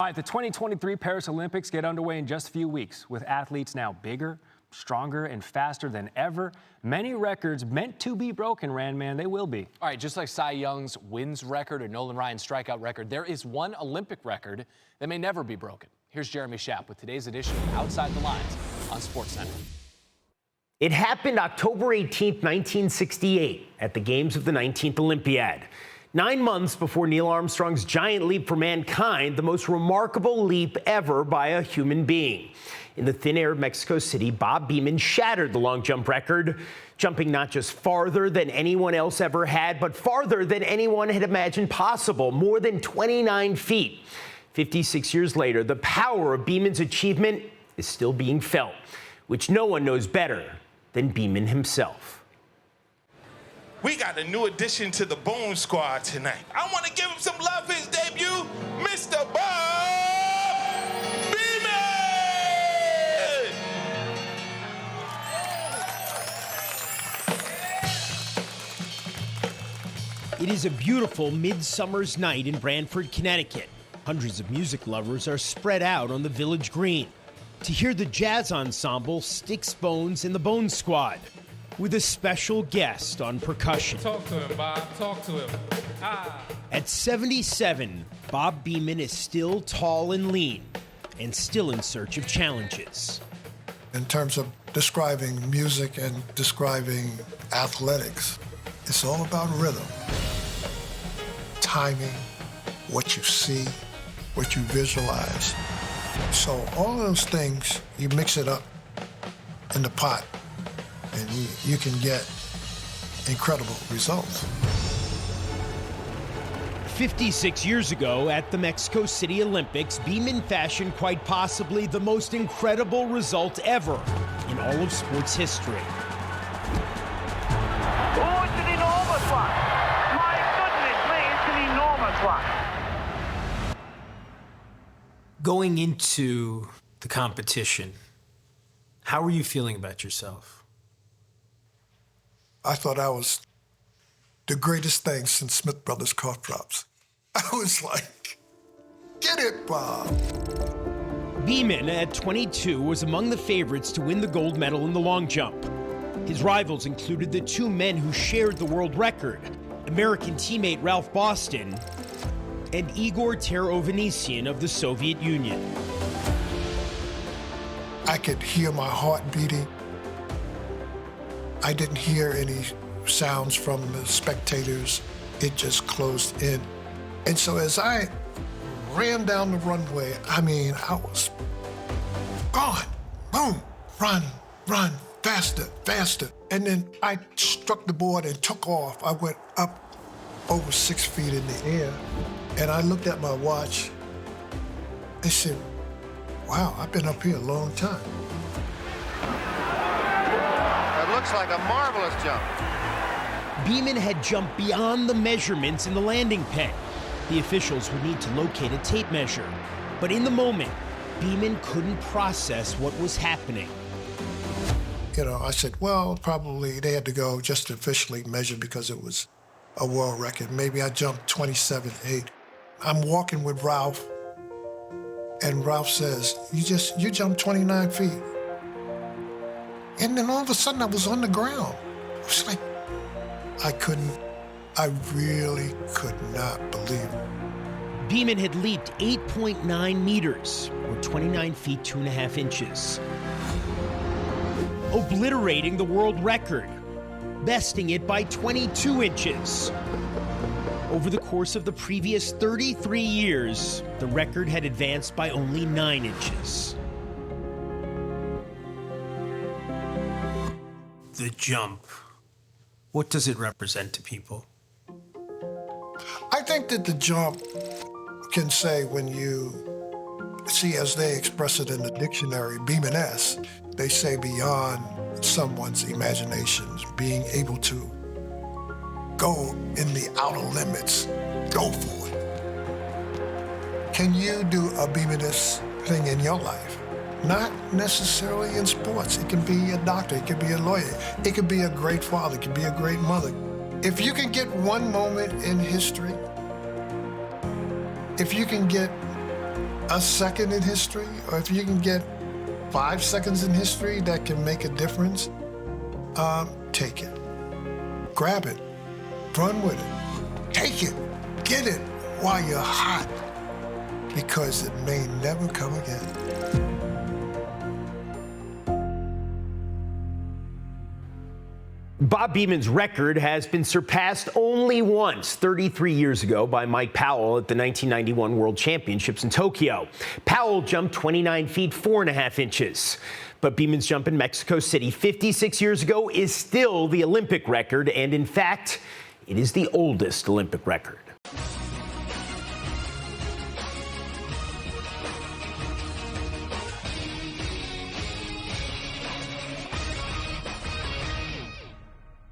All right, the 2023 Paris Olympics get underway in just a few weeks, with athletes now bigger, stronger, and faster than ever. Many records meant to be broken, Randman, they will be. All right, just like Cy Young's wins record or Nolan Ryan's strikeout record, there is one Olympic record that may never be broken. Here's Jeremy Schaap with today's edition of Outside the Lines on SportsCenter. It happened October 18, 1968, at the Games of the 19th Olympiad. 9 months before Neil Armstrong's giant leap for mankind, the most remarkable leap ever by a human being. In the thin air of Mexico City, Bob Beamon shattered the long jump record, jumping not just farther than anyone else ever had, but farther than anyone had imagined possible, more than 29 feet. 56 years later, the power of Beamon's achievement is still being felt, which no one knows better than Beamon himself. We got a new addition to the Boom Squad tonight. I want to give him some love for his debut, Mr. Bob Beamon! It is a beautiful midsummer's night in Branford, Connecticut. Hundreds of music lovers are spread out on the village green to hear the jazz ensemble Sticks, Bones, and the Bone Squad, with a special guest on percussion. Talk to him, Bob. Talk to him. At 77, Bob Beamon is still tall and lean and still in search of challenges. In terms of describing music and describing athletics, it's all about rhythm, timing, what you see, what you visualize. So all those things, you mix it up in the pot, and you can get incredible results. 56 years ago at the Mexico City Olympics, Beamon fashioned quite possibly the most incredible result ever in all of sports history. Oh, it's an enormous one. My goodness me, it's an enormous one. Going into the competition, how were you feeling about yourself? I thought I was the greatest thing since Smith Brothers cough drops. I was like, get it, Bob. Beamon, at 22, was among the favorites to win the gold medal in the long jump. His rivals included the two men who shared the world record, American teammate Ralph Boston and Igor Ter-Ovanesyan of the Soviet Union. I could hear my heart beating. I didn't hear any sounds from the spectators. It just closed in. And so as I ran down the runway, I was gone. Boom, run, faster, faster. And then I struck the board and took off. I went up over 6 feet in the air. And I looked at my watch. I said, wow, I've been up here a long time. Looks like a marvelous jump. Beamon had jumped beyond the measurements in the landing pen. The officials would need to locate a tape measure. But in the moment, Beamon couldn't process what was happening. I said, well, probably they had to go just to officially measure because it was a world record. Maybe I jumped 27.8. I'm walking with Ralph, and Ralph says, you jumped 29 feet. And then all of a sudden I was on the ground. I was like, I really could not believe it. Beamon had leaped 8.9 meters, or 29 feet, 2.5 inches, obliterating the world record, besting it by 22 inches. Over the course of the previous 33 years, the record had advanced by only 9 inches. The jump, what does it represent to people? I think that the jump can say, when you see, as they express it in the dictionary, Beamon-esque, they say beyond someone's imaginations, being able to go in the outer limits, go for it. Can you do a Beamon-esque thing in your life? Not necessarily in sports. It can be a doctor, it could be a lawyer, it could be a great father, it could be a great mother. If you can get one moment in history, if you can get a second in history, or if you can get 5 seconds in history that can make a difference, take it. Grab it. Run with it. Take it. Get it while you're hot, because it may never come again. Bob Beamon's record has been surpassed only once, 33 years ago, by Mike Powell at the 1991 World Championships in Tokyo. Powell jumped 29 feet 4.5 inches. But Beamon's jump in Mexico City 56 years ago is still the Olympic record, and in fact, it is the oldest Olympic record.